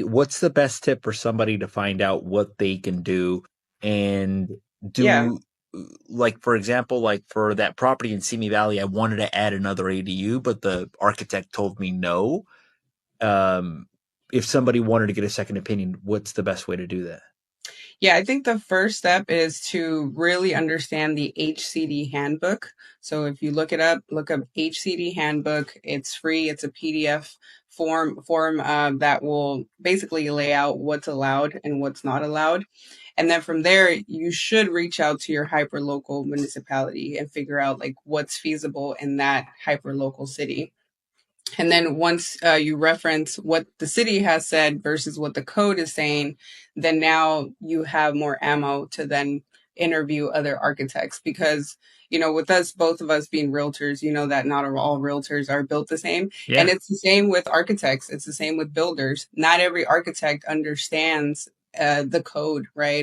What's the best tip for somebody to find out what they can do and Yeah. do, like, for example, like for that property in Simi Valley, I wanted to add another ADU, but the architect told me no. Um, if somebody wanted to get a second opinion, what's the best way to do that? Yeah, I think the first step is to really understand the HCD Handbook. So if you look up HCD Handbook. It's free. It's a PDF form that will basically lay out what's allowed and what's not allowed. And then from there, you should reach out to your hyperlocal municipality and figure out like what's feasible in that hyperlocal city. And then once you reference what the city has said versus what the code is saying, then now you have more ammo to then interview other architects because, with us, both of us being realtors, that not all realtors are built the same. And Yeah. it's the same with architects. It's the same with builders. Not every architect understands the code, right?